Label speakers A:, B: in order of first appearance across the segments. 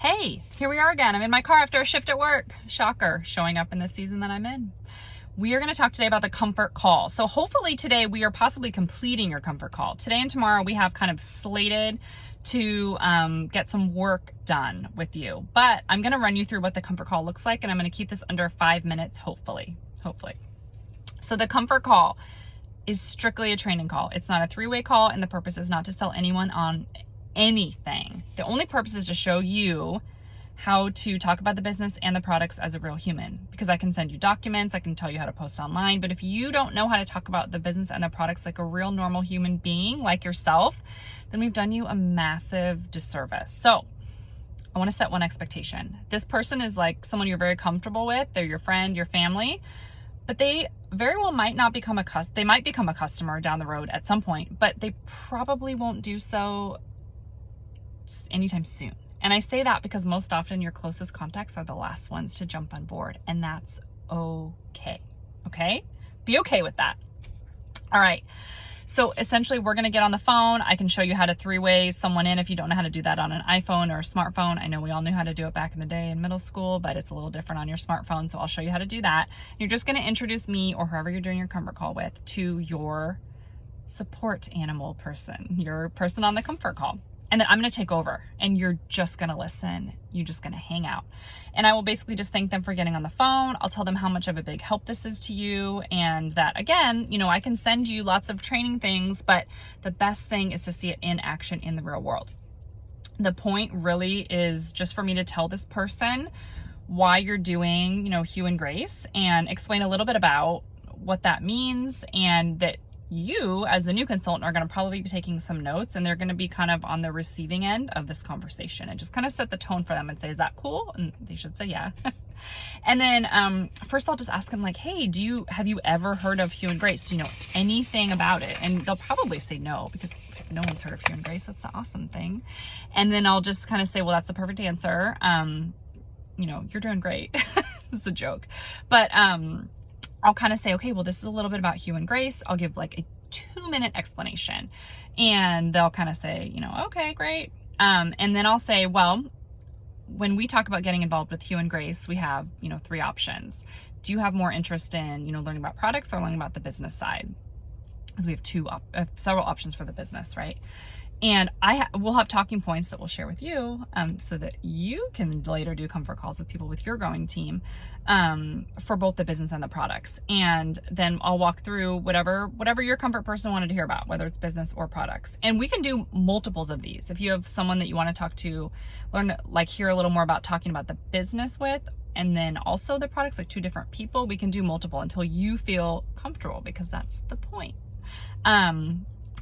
A: Hey, here we are again. I'm in my car after a shift at work. Shocker, showing up in the season that I'm in. We are going to talk today about the comfort call. So hopefully today we are possibly completing your comfort call. Today and tomorrow we have kind of slated to get some work done with you. But I'm going to run you through what the comfort call looks like, and I'm going to keep this under 5 minutes, hopefully. So the comfort call is strictly a training call. It's not a three-way call, and the purpose is not to sell anyone on anything. The only purpose is to show you how to talk about the business and the products as a real human, because I can send you documents, I can tell you how to post online, but if you don't know how to talk about the business and the products like a real normal human being like yourself, then we've done you a massive disservice. So I want to set one expectation. This person is like someone you're very comfortable with. They're your friend, your family, but they very well might not become they might become a customer down the road at some point, but they probably won't do so anytime soon. And I say that because most often your closest contacts are the last ones to jump on board, and that's okay. Okay? Be okay with that. All right. So essentially we're going to get on the phone. I can show you how to three-way someone in if you don't know how to do that on an iPhone or a smartphone. I know we all knew how to do it back in the day in middle school, but it's a little different on your smartphone. So I'll show you how to do that. You're just going to introduce me or whoever you're doing your comfort call with to your support animal person, your person on the comfort call. And then I'm going to take over, and you're just going to listen. You're just going to hang out. And I will basically just thank them for getting on the phone. I'll tell them how much of a big help this is to you, and that, again, you know, I can send you lots of training things, but the best thing is to see it in action in the real world. The point really is just for me to tell this person why you're doing, you know, Hue and Grace, and explain a little bit about what that means, and that you as the new consultant are going to probably be taking some notes, and they're going to be kind of on the receiving end of this conversation, and just kind of set the tone for them and say, is that cool? And they should say yeah. And then first I'll just ask them like, hey, have you ever heard of Hue and Grace? Do you know anything about it? And they'll probably say no, because no one's heard of Hue and Grace. That's the awesome thing. And then I'll just kind of say, well, that's the perfect answer. You know, you're doing great. It's a joke. But I'll kind of say, okay, well, this is a little bit about Hue and Grace. I'll give like a 2-minute explanation, and they'll kind of say, you know, okay, great. And then I'll say, well, when we talk about getting involved with Hue and Grace, we have, you know, 3 options. Do you have more interest in, you know, learning about products or learning about the business side? Because we have several options for the business, right? And we'll have talking points that we'll share with you, so that you can later do comfort calls with people with your growing team, for both the business and the products. And then I'll walk through whatever your comfort person wanted to hear about, whether it's business or products. And we can do multiples of these. If you have someone that you want to talk to, hear a little more about talking about the business with, and then also the products, like 2 different people, we can do multiple until you feel comfortable, because that's the point.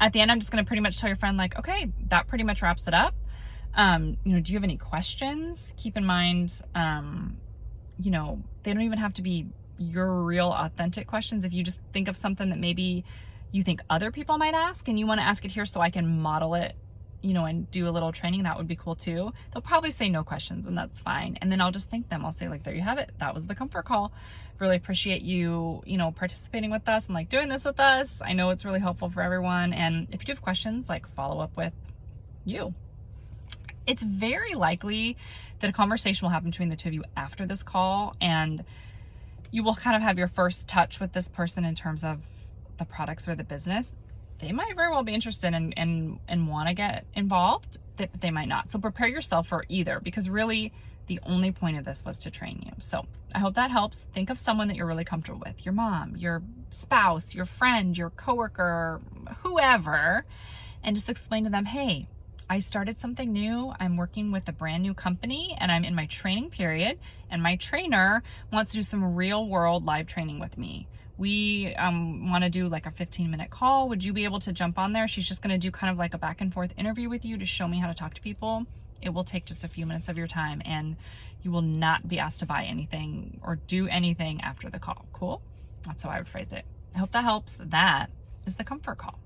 A: At the end, I'm just going to pretty much tell your friend, like, okay, that pretty much wraps it up. You know, do you have any questions? Keep in mind, you know, they don't even have to be your real authentic questions. If you just think of something that maybe you think other people might ask and you want to ask it here so I can model it, you know, and do a little training, that would be cool too. They'll probably say no questions, and that's fine. And then I'll just thank them. I'll say, like, there you have it. That was the comfort call. Really appreciate you, you know, participating with us and like doing this with us. I know it's really helpful for everyone. And if you do have questions, like, follow up with you. It's very likely that a conversation will happen between the 2 of you after this call, and you will kind of have your first touch with this person in terms of the products or the business. They might very well be interested and want to get involved, but they might not. So prepare yourself for either, because really the only point of this was to train you. So I hope that helps. Think of someone that you're really comfortable with, your mom, your spouse, your friend, your coworker, whoever, and just explain to them, hey, I started something new. I'm working with a brand new company, and I'm in my training period, and my trainer wants to do some real world live training with me. We want to do like a 15-minute call. Would you be able to jump on there? She's just going to do kind of like a back and forth interview with you to show me how to talk to people. It will take just a few minutes of your time, and you will not be asked to buy anything or do anything after the call. Cool? That's how I would phrase it. I hope that helps. That is the comfort call.